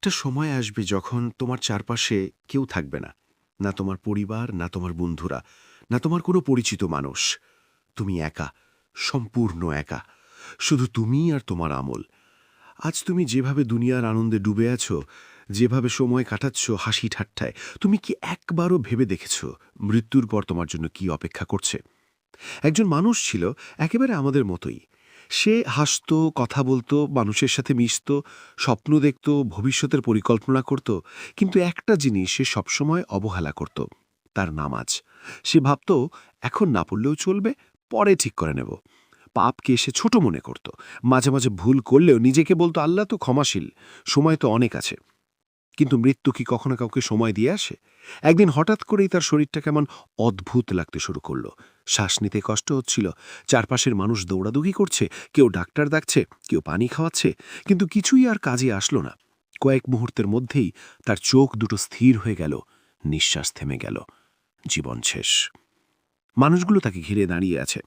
একটা সময় আসবে যখন তোমার চারপাশে কেউ থাকবে না। না তোমার পরিবার, না তোমার বন্ধুরা, না তোমার কোনো পরিচিত মানুষ। তুমি একা, সম্পূর্ণ একা। শুধু তুমি আর তোমার আমল। আজ তুমি যেভাবে দুনিয়ার আনন্দে ডুবে আছো, যেভাবে সময় কাটাচ্ছ হাসি ঠাট্টায়, তুমি কি একবারও ভেবে দেখেছ মৃত্যুর পর তোমার জন্য কি অপেক্ষা করছে? একজন মানুষ ছিল একেবারে আমাদের মতোই। সে হাসত, কথা বলতো, মানুষের সাথে মিশত, স্বপ্ন দেখত, ভবিষ্যতের পরিকল্পনা করত। কিন্তু একটা জিনিস সে সবসময় অবহেলা করত, তার নামাজ। সে ভাবত, এখন না পড়লেও চলবে, পরে ঠিক করে নেব। পাপকে সে ছোট মনে করত। মাঝে মাঝে ভুল করলেও নিজেকে বলতো, আল্লাহ তো ক্ষমাশীল, সময় তো অনেক আছে। কিন্তু মৃত্যু কি কখনো কাউকে সময় দিয়ে আসে? একদিন হঠাৎ করেই তার শরীরটা কেমন অদ্ভুত লাগতে শুরু করলো। শ্বাস নিতে কষ্ট হচ্ছিল। চারপাশের মানুষ দৌড়াদৌড়ি করছে, কেউ ডাক্তার ডাকছে, কেউ পানি খাওয়াচ্ছে, কিন্তু কিছুই আর কাজে আসলো না। কয়েক মুহূর্তের মধ্যেই তার চোখ দুটো স্থির হয়ে গেল, নিঃশ্বাস থেমে গেল। জীবন শেষ। মানুষগুলো তাকে ঘিরে দাঁড়িয়ে আছে।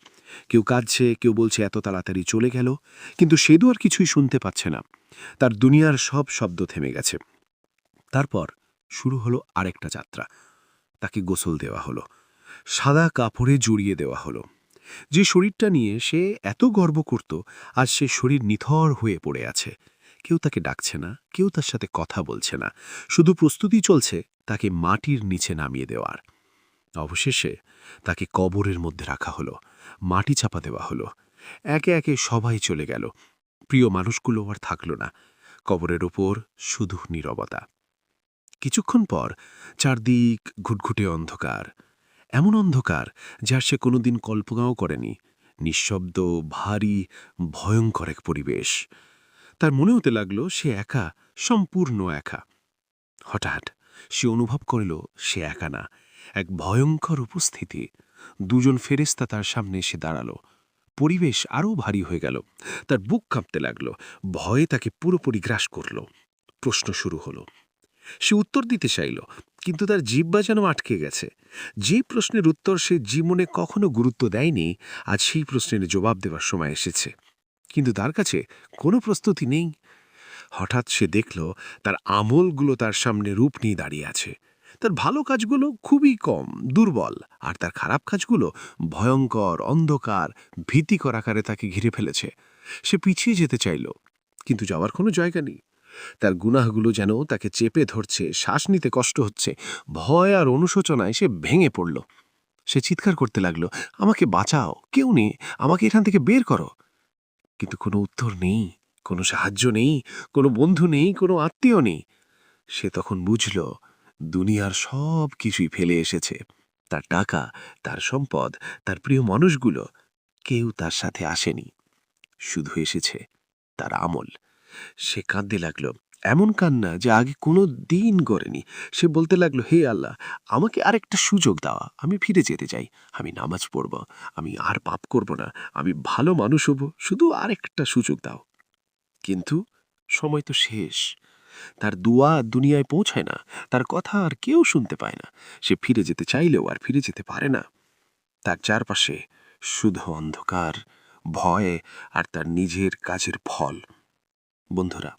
কেউ কাঁদছে, কেউ বলছে এত তাড়াতাড়ি চলে গেল, কিন্তু সেদু আর কিছুই শুনতে পাচ্ছে না। তার দুনিয়ার সব শব্দ থেমে গেছে। তারপর শুরু হলো আরেকটা যাত্রা। তাকে গোসল দেওয়া হলো, সাদা কাপড়ে জড়িয়ে দেওয়া হলো। যে শরীরটা নিয়ে সে এত গর্ব করত, আজ সে শরীর নিথর হয়ে পড়ে আছে। কেউ তাকে ডাকছে না, কেউ তার সাথে কথা বলছে না। শুধু প্রস্তুতি চলছে তাকে মাটির নিচে নামিয়ে দেওয়ার। অবশেষে তাকে কবরের মধ্যে রাখা হলো, মাটি চাপা দেওয়া হলো। একে একে সবাই চলে গেল। প্রিয় মানুষগুলো আর থাকল না। কবরের ওপর শুধু নীরবতা। কিছুক্ষণ পর চারদিক ঘুটঘুটে অন্ধকার, এমন অন্ধকার যার সে কোনোদিন কল্পনাও করেনি। নিঃশব্দ, ভারী, ভয়ঙ্কর এক পরিবেশ। তার মনে হতে লাগলো সে একা, সম্পূর্ণ একা। হঠাৎ সে অনুভব করল সে একা না, এক ভয়ঙ্কর উপস্থিতি। দুজন ফেরেশতা তার সামনে এসে দাঁড়ালো। পরিবেশ আরও ভারী হয়ে গেল। তার বুক কাঁপতে লাগলো। ভয়ে তাকে পুরোপুরি গ্রাস করল। প্রশ্ন শুরু হলো। সে উত্তর দিতে চাইল, কিন্তু তার জিহ্বা যেন আটকে গেছে। যে প্রশ্নের উত্তর সে জীবনে কখনো গুরুত্ব দেয়নি, আজ সেই প্রশ্নের জবাব দেওয়ার সময় এসেছে। কিন্তু তার কাছে কোনো প্রস্তুতি নেই। হঠাৎ সে দেখল তার আমলগুলো তার সামনে রূপ নিয়ে দাঁড়িয়ে আছে। তার ভালো কাজগুলো খুবই কম, দুর্বল, আর তার খারাপ কাজগুলো ভয়ঙ্কর, অন্ধকার, ভীতিকর আকারে তাকে ঘিরে ফেলেছে। সে পিছিয়ে যেতে চাইল, কিন্তু যাওয়ার কোনো জায়গা নেই। তার গুনাহগুলো যেন তাকে চেপে ধরছে, শ্বাস নিতে কষ্ট হচ্ছে। ভয় আর অনুশোচনায় সে ভেঙে পড়ল। সে চিৎকার করতে লাগলো, আমাকে বাঁচাও, কেউ নেই, আমাকে এখান থেকে বের করো। কিন্তু কোনো উত্তর নেই, কোনো সাহায্য নেই, কোনো বন্ধু নেই, কোনো আত্মীয় নেই। সে তখন বুঝল দুনিয়ার সব কিছুই ফেলে এসেছে। তার টাকা, তার সম্পদ, তার প্রিয় মানুষগুলো, কেউ তার সাথে আসেনি। শুধু এসেছে তার আমল। সে কাঁদতে লাগলো, এমন কান্না যে আগে কোনো দিন করেনি। সে বলতে লাগলো, হে আল্লাহ, আমাকে আরেকটা সুযোগ দেওয়া, আমি ফিরে যেতে চাই, আমি নামাজ পড়ব, আমি আর পাপ করব না, আমি ভালো মানুষ হব, শুধু আরেকটা সুযোগ দাও। কিন্তু সময় তো শেষ। তার দুয়া দুনিয়ায় পৌঁছায় না, তার কথা আর কেউ শুনতে পায় না। সে ফিরে যেতে চাইলেও আর ফিরে যেতে পারে না। তার চারপাশে শুধু অন্ধকার, ভয় আর তার নিজের কাজের ফল। বন্ধুরা,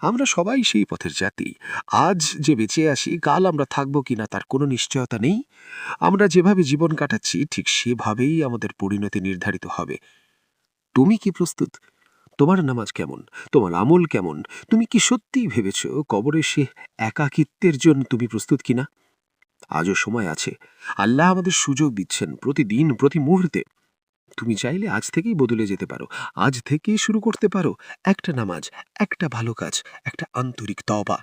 আমরা সবাই সেই পথের জাতি। আজ যে বেঁচে আছি, কাল আমরা থাকব কিনা তার কোনো নিশ্চয়তা নেই। আমরা যেভাবে জীবন কাটাচ্ছি ঠিক সেভাবেই আমাদের পরিণতি নির্ধারিত হবে। তুমি কি প্রস্তুত? তোমার নামাজ কেমন? তোমার আমল কেমন? তুমি কি সত্যিই ভেবেছ কবরে সে একাকিত্বের জন্য তুমি প্রস্তুত কিনা? আজও সময় আছে। আল্লাহ আমাদের সুযোগ দিচ্ছেন প্রতিদিন, প্রতি মুহূর্তে। তুমি চাইলে আজ থেকেই বদলে যেতে পারো। আজ থেকেই শুরু করতে পারো একটা নামাজ, একটা ভালো কাজ, একটা আন্তরিক তওবা।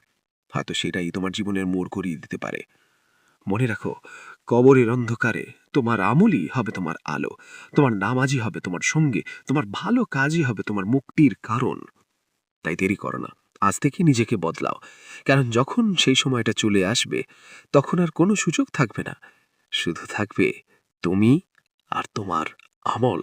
হয়তো সেটাই তোমার জীবনের মোড় ঘুরিয়ে দিতে পারে। মনে রাখো, কবরের অন্ধকারে তোমার আমলই হবে তোমার আলো, তোমার নামাজই হবে তোমার সঙ্গে, তোমার ভালো কাজই হবে তোমার মুক্তির কারণ। তাই দেরি করো না, আজ থেকে নিজেকে বদলাও। কারণ যখন সেই সময়টা চলে আসবে, তখন আর কোনো সুযোগ থাকবে না, শুধু থাকবে তুমি আর তোমার আমল।